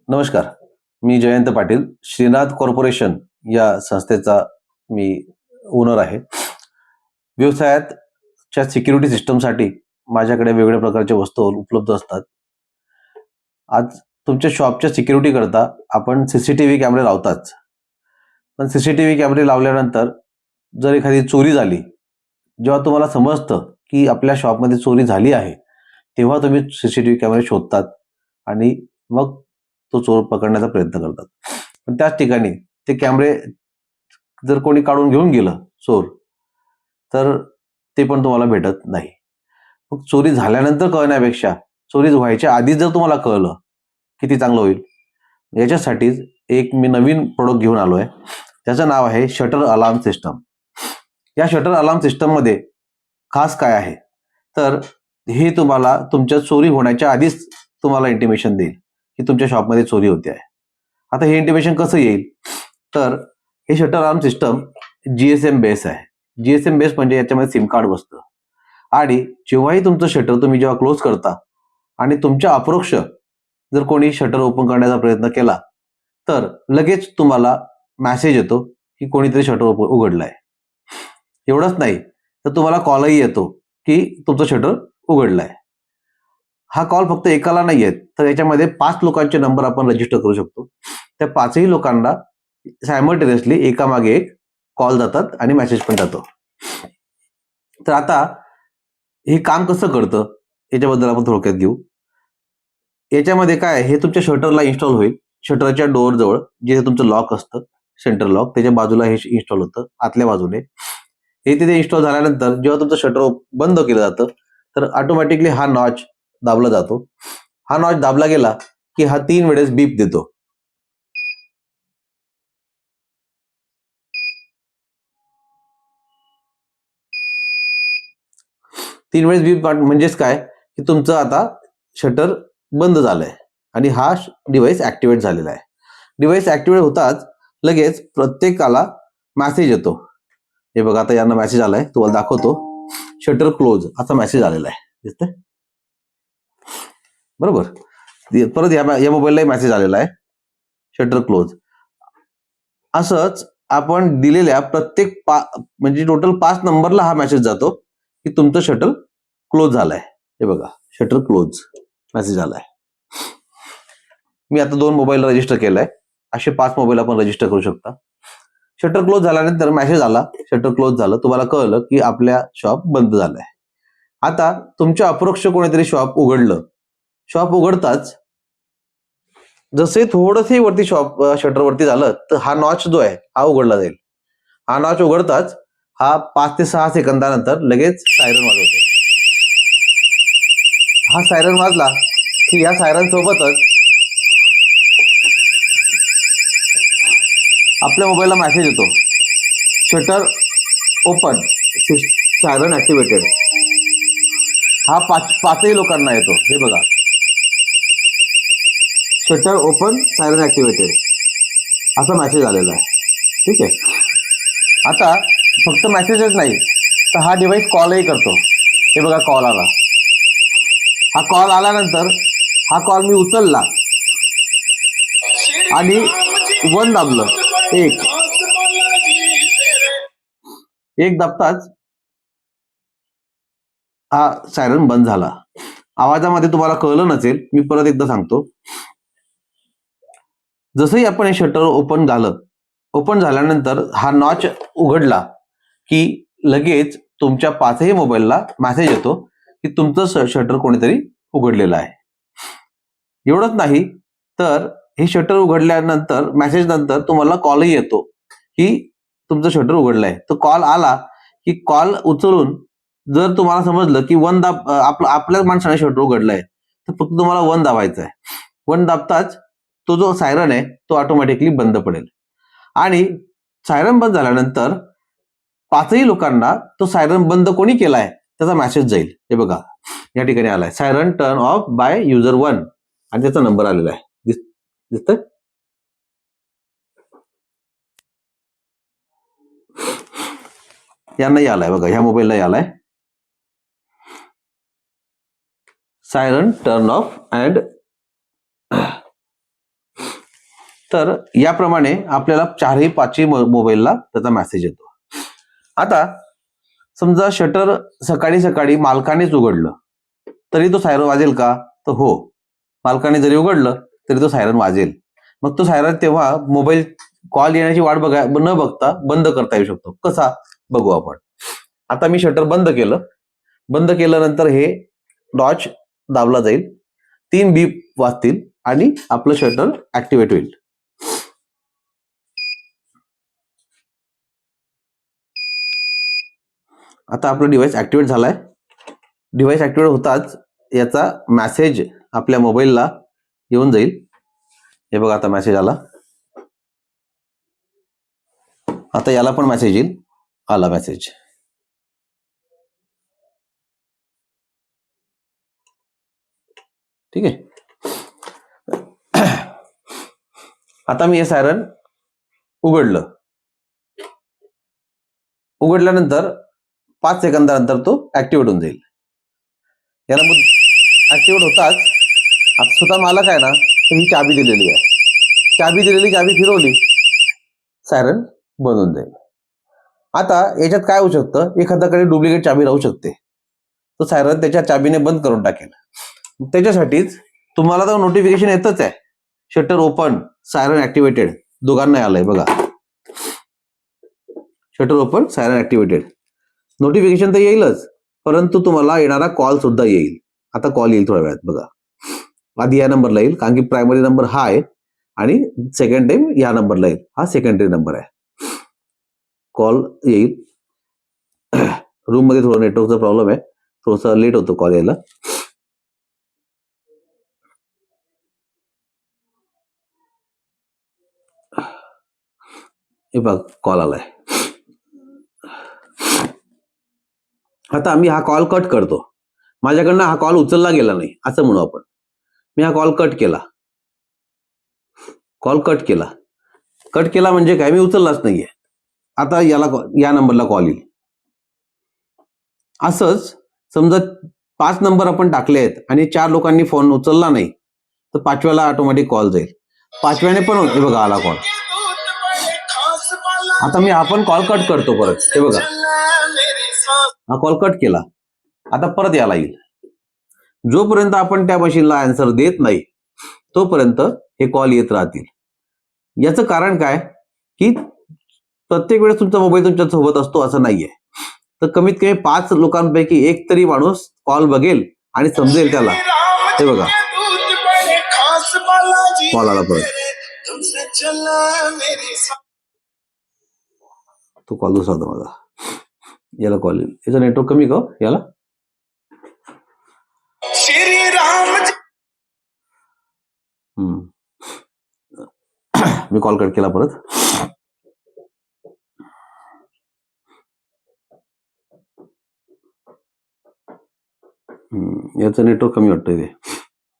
नमस्कार. मी जयंत पाटील. श्रीनाथ कॉर्पोरेशन या संस्थेचा मी ओनर आहे. व्यवसायाच्या सिक्युरिटी सिस्टमसाठी माझ्याकडे वेगवेगळ्या प्रकारच्या वस्तू उपलब्ध असतात. आज तुमच्या शॉपच्या सिक्युरिटी करता आपण सीसीटीव्ही कॅमेरे लावताच. पण सीसीटीव्ही कॅमेरे लावल्यानंतर जर एखादी चोरी झाली, जेव्हा तुम्हाला समजतं की आपल्या शॉपमध्ये चोरी झाली आहे, तेव्हा तुम्ही सीसीटीव्ही कॅमेरे शोधतात आणि मग तो चोर पकडण्याचा प्रयत्न करतात. पण त्याच ठिकाणी ते कॅमेरे जर कोणी काढून घेऊन गेलं चोर, तर ते पण तुम्हाला भेटत नाही. मग चोरी झाल्यानंतर कळण्यापेक्षा चोरी व्हायच्या आधीच जर तुम्हाला कळलं, किती चांगलं होईल. याच्यासाठीच एक मी नवीन प्रोडक्ट घेऊन आलो आहे. त्याचं नाव आहे शटर अलार्म सिस्टम. या शटर अलार्म सिस्टममध्ये खास काय आहे, तर हे तुम्हाला तुमच्या चोरी होण्याच्या आधीच तुम्हाला इंटिमेशन देईल की तुमच्या शॉपमध्ये चोरी होते आहे. आता हे इंटिमेशन कसं येईल, तर हे shutter alarm system GSM base आहे. GSM बेस म्हणजे याच्यामध्ये सिम कार्ड बसतं आणि जेव्हाही तुमचं शटर तुम्ही जेव्हा क्लोज करता आणि तुमच्या अप्रोक्ष जर कोणी शटर ओपन करण्याचा प्रयत्न केला, तर लगेच तुम्हाला मेसेज येतो की कोणीतरी शटर उघडलं आहे. एवढंच नाही तर तुम्हाला कॉलही येतो की तुमचं शटर उघडलं आहे. हा कॉल फक्त एकाला नाही येत, तर याच्यामध्ये 5 लोकांचे नंबर आपण रजिस्टर करू शकतो. त्या 5ही लोकांना सायमल्टेनियसली एकामागे एक कॉल जातात आणि मेसेज पण जातो. तर आता हे काम कसं करतं याच्याबद्दल आपण थोडक्यात घेऊ. याच्यामध्ये काय आहे, हे तुमच्या शटरला इन्स्टॉल होईल. शटरच्या डोअर जवळ जिथे तुमचं लॉक असतं, सेंटर लॉक, त्याच्या बाजूला हे इन्स्टॉल होतं आतल्या बाजूने. हे तिथे इन्स्टॉल झाल्यानंतर जेव्हा तुमचं शटर बंद केलं जातं, तर ऑटोमॅटिकली हा नॉच दाबला जातो. हा नॉच दाबला गेला की हा 3 वेळेस बीप देतो. तीन वेळेस बीप म्हणजेच काय, की तुमचं आता शटर बंद झालंय आणि हा डिव्हाइस ऍक्टिव्हेट झालेला आहे. डिव्हाइस ऍक्टिव्हेट होताच लगेच प्रत्येकाला मेसेज येतो. हे बघा, आता यांना मेसेज आलाय, तुम्हाला दाखवतो. शटर क्लोज असा मेसेज आलेला आहे, दिसतंय बरोबर. परत या मोबाईलला मेसेज आलेला आहे, शटर क्लोज. असंच आपण दिलेल्या प्रत्येक म्हणजे टोटल 5 नंबरला हा मेसेज जातो की तुमचं शटर क्लोज झालाय. हे बघा, शटर क्लोज मेसेज आलाय. मी आता 2 मोबाईल रजिस्टर केलाय. असे 5 मोबाईल आपण रजिस्टर करू शकता. शटर क्लोज झाल्यानंतर मेसेज आला, शटर क्लोज झालं, तुम्हाला कळलं की आपल्या शॉप बंद झालाय. आता तुमच्या अप्रोक्ष कोणीतरी शॉप उघडलं. शॉप उघडताच जसे थोडंसे वरती शटर वरती झालं, तर हा नॉच जो आहे हा उघडला जाईल. हा नॉच उघडताच हा 5 ते 6 सेकंदानंतर लगेच सायरन वाजवतो. हा सायरन वाजला की या सायरन सोबतच आपल्या मोबाईलला मेसेज येतो, शटर ओपन, सायरन ऍक्टिव्हेटेड. हा 5ही लोकांना येतो. हे बघा, शटर ओपन, सायरन ऍक्टिव्हेटेड असा मेसेज आलेला आहे. ठीक आहे. आता फक्त मेसेजच नाही, तर हा डिव्हाइस कॉलही करतो. हे बघा, कॉल आला. हा कॉल आल्यानंतर हा कॉल मी उचलला आणि 1 दाबलं, एक दाबताच हा सायरन बंद झाला. आवाजामध्ये तुम्हाला कळलं नसेल, मी परत एकदा सांगतो. जसंही आपण हे शटर ओपन झालं, ओपन झाल्यानंतर हा नॉच उघडला की लगेच तुमच्या 5ही मोबाईलला मेसेज येतो की तुमचं शटर कोणीतरी उघडलेलं आहे. एवढंच नाही, तर हे शटर उघडल्यानंतर मेसेज नंतर तुम्हाला कॉलही येतो की तुमचं शटर उघडलंय. तो कॉल आला की कॉल उचलून जर तुम्हाला समजलं की 1 दाब, आपल्याच माणसाने शटर उघडलंय, तर फक्त तुम्हाला 1 दाबायचं आहे. 1 दाबताच तो जो सायरन आहे तो ऑटोमॅटिकली बंद पडेल आणि सायरन बंद झाल्यानंतर 5ही लोकांना तो सायरन बंद कोणी केलाय त्याचा मेसेज जाईल. हे बघा, या ठिकाणी आलाय, siren turn off by user 1 आणि त्याचा नंबर आलेला आहे. दिसतंय? यांनाही आलाय बघा, ह्या मोबाईलला आलाय, सायरन टर्न ऑफ अँड तर याप्रमाणे आपल्याला 4-5 मोबाईलला त्याचा मेसेज येतो. आता समजा शटर सकाळी सकाळी मालकानेच उघडलं तरी तो सायरन वाजेल का? तर हो, मालकाने जरी उघडलं तरी तो सायरन वाजेल. मग तो सायरन तेव्हा मोबाईल कॉल येण्याची वाट न बघता बंद करता येऊ शकतो. कसा बघू आपण. आता मी शटर बंद केलं. बंद केल्यानंतर हे डॉच दाबला जाईल, 3 बीप वाजतील आणि आपलं शटर ऍक्टिव्हेट होईल. आता आपलं डिव्हाइस ऍक्टिव्हेट झालाय. डिव्हाइस ऍक्टिव्हेट होताच याचा मेसेज आपल्या मोबाईलला येऊन जाईल. हे बघा, आता मेसेज आला. आता याला पण मेसेज येईल. आला मेसेज. ठीक आहे. आता मी हे सायरन उघडलं. उघडल्यानंतर 5 सेकंदानंतर तो ऍक्टिव्हेट होऊन जाईल. याला ऍक्टिव्हेट होताच आता स्वतः मालक आहे ना, तर ही चाबी दिलेली आहे. चाबी फिरवली, सायरन बंद होऊन जाईल. आता याच्यात काय होऊ शकतं, एखाद्याकडे डुप्लिकेट चाबी राहू शकते, तो सायरन त्याच्या चाबीने बंद करून टाकेल. त्याच्यासाठीच तुम्हाला तर नोटिफिकेशन येतच आहे, शटर ओपन, सायरन ऍक्टिव्हेटेड, दोघांना आलंय बघा. Shutter open, siren activated notification तर येईलच, परंतु तुम्हाला येणारा कॉल सुद्धा येईल. आता कॉल येईल थोड्या वेळात बघा. आधी या नंबरला येईल, कारण की प्रायमरी नंबर हा आहे आणि सेकंड टाइम या नंबरला येईल. हा सेकंडरी नंबर आहे. कॉल येईल. रूम मध्ये थोडा नेटवर्कचा प्रॉब्लेम आहे, थोडासा लेट होतो कॉल यायला. हे बघ, कॉल आलाय. आता आम्ही हा कॉल कट करतो. माझ्याकडनं हा कॉल उचलला गेला नाही असं म्हणू आपण. मी हा कॉल कट केला. कट केला म्हणजे काय, मी उचललाच नाहीये. आता या नंबरला कॉल येईल. असंच समजा 5 नंबर आपण टाकले आहेत आणि 4 लोकांनी फोन उचलला नाही, तर 5व्याला ऑटोमॅटिक कॉल जाईल. 5व्याने पण हे बघा आला कॉल. आता मी आपण कॉल कट करतो परत. हे बघा, हा कॉल कट केला. आता परत याला येईल. जोपर्यंत आपण त्या मशीनला आन्सर देत नाही तोपर्यंत हे कॉल येत राहतील. याचं कारण काय, की प्रत्येक वेळेस तुमचा मोबाईल तुमच्या सोबत असतो असं नाहीये. तर कमीत कमी 5 लोकांपैकी एक तरी माणूस कॉल बघेल आणि समजेल त्याला. हे बघा, कॉल आला परत. तो कॉल दुसरा होता माझा. याला कॉल येईल. याचं नेटवर्क कमी का याला. मी कॉल कट केला परत. याचं नेटवर्क कमी वाटतं. ते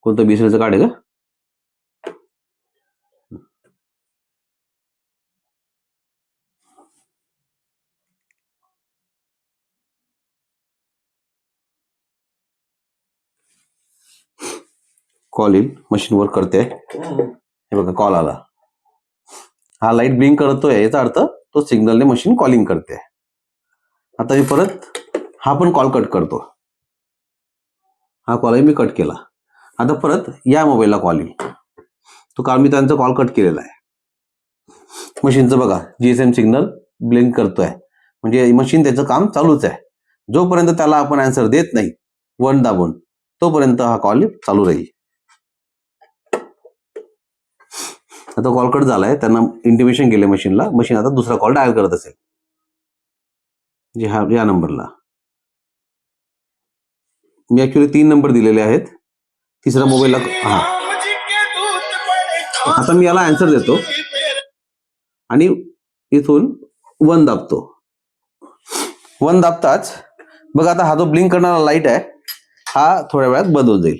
कोणतं बीएसएनएलचं कार्ड आहे का. कॉल येईल, मशीन वर्क करते. हे बघा, कॉल आला. हा लाईट ब्लिंक करतोय, याचा अर्थ तो सिग्नलने मशीन कॉलिंग करते. आता मी परत हा पण कॉल कट करतो. हा कॉलही मी कट केला. आता परत या मोबाईलला कॉल येईल. तो काल मी त्यांचा कॉल कट केलेला आहे. मशीनचं बघा, जीएसएम सिग्नल ब्लिंक करतोय, म्हणजे मशीन त्याचं काम चालूच आहे. जोपर्यंत त्याला आपण आन्सर देत नाही 1 दाबून, तोपर्यंत हा कॉल चालू राहील. आता कॉल कट झालाय, त्यांना इंटिमेशन गेले मशीनला. मशीन आता दुसरा कॉल डायल करत असेल, जे हा या नंबरला. मी ऍक्च्युली 3 नंबर दिलेले आहेत. तिसरा मोबाईलला हा. आता मी याला आन्सर देतो आणि इथून 1 दाबतो. 1 दाबताच बघा, आता हा जो ब्लिंक करणारा लाईट आहे हा थोड्या वेळात बंद होऊन जाईल.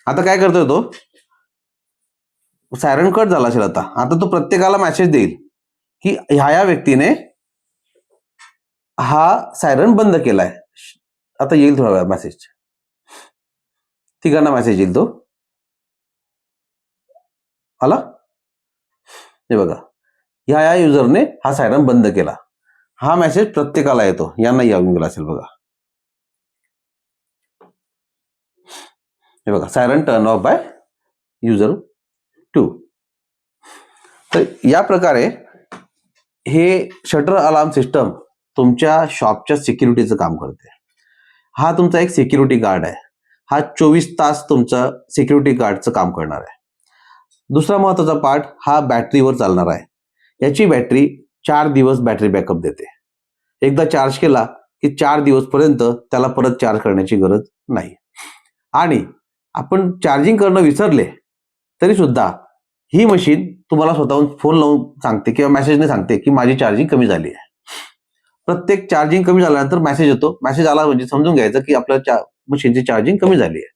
आता काय करतोय तो, सायरन कट झाला असेल. आता तो प्रत्येकाला मेसेज देईल की ह्या व्यक्तीने हा सायरन बंद केलाय. आता येईल थोड्या वेळात मेसेज. तिघांना मेसेज येईल. तो आला. हे बघा, ह्या युजरने हा सायरन बंद केला. हा मेसेज प्रत्येकाला येतो, यांना येऊन गेला असेल बघा. हे बघा, siren turn off by user 2. तर या प्रकारे हे शटर अलार्म सिस्टम तुमच्या शॉपच्या सिक्युरिटीचं काम करते. हा तुमचा एक सिक्युरिटी गार्ड आहे. हा 24 तास तुमचा सिक्युरिटी गार्डचं काम करणार आहे. दुसरा महत्वाचा पार्ट हा बॅटरीवर चालणार आहे. याची बॅटरी 4 दिवस बॅटरी बॅकअप देते. एकदा चार्ज केला की 4 दिवसपर्यंत त्याला परत चार्ज करण्याची गरज नाही. आणि आपण चार्जिंग करणं विसरले तरी सुद्धा ही मशीन तुम्हाला स्वतःहून फोन लावून सांगते किंवा मेसेजने सांगते की माझी चार्जिंग कमी झाली आहे. प्रत्येक चार्जिंग कमी झाल्यानंतर मेसेज येतो. मेसेज आला म्हणजे समजून घ्यायचं की आपल्या मशीनची चार्जिंग कमी झाली आहे.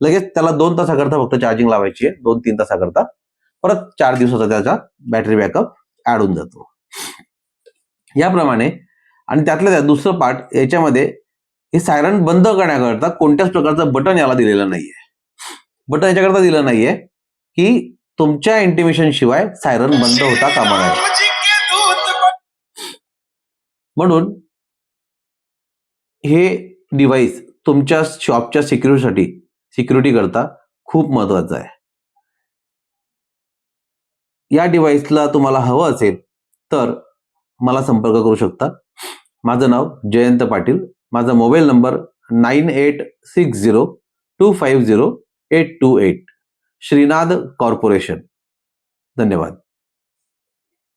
लगेच त्याला 2 तासाकरता फक्त चार्जिंग लावायची आहे, 2-3 तासाकरता. परत 4 दिवसाचा त्याचा बॅटरी बॅकअप ऍड होऊन जातो. याप्रमाणे. आणि त्यातल्या त्यात दुसरं पार्ट याच्यामध्ये, हे सायरन बंद करण्याकरता कोणत्याच प्रकारचं बटन याला दिलेलं नाहीये. बटन याच्याकरता दिलं नाहीये की तुमच्या इंटिमेशन शिवाय सायरन बंद होता कामा नये. म्हणून हे डिव्हाइस तुमच्या शॉपच्या सिक्युरिटी करता खूप महत्वाचं आहे. या डिव्हाइसला तुम्हाला हवं असेल तर मला संपर्क करू शकता. माझं नाव जयंत पाटील. माझा मोबाईल नंबर 9860250828. श्रीनाद कॉर्पोरेशन. धन्यवाद.